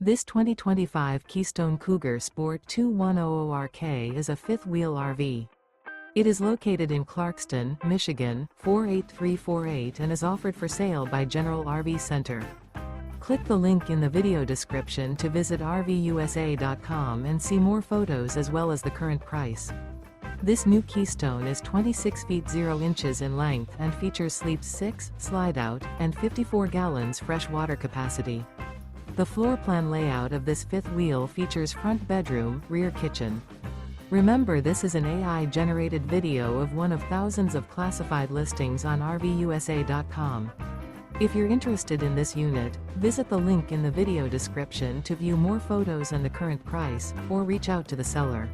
This 2025 Keystone Cougar Sport 2100RK is a fifth-wheel RV. It is located in Clarkston, Michigan, 48348 and is offered for sale by General RV Center. Click the link in the video description to visit RVUSA.com and see more photos as well as the current price. This new Keystone is 26 feet 0 inches in length and features sleeps 6, slide-out, and 54 gallons fresh water capacity. The floor plan layout of this fifth wheel features front bedroom, rear kitchen. Remember, this is an AI-generated video of one of thousands of classified listings on RVUSA.com. If you're interested in this unit, visit the link in the video description to view more photos and the current price, or reach out to the seller.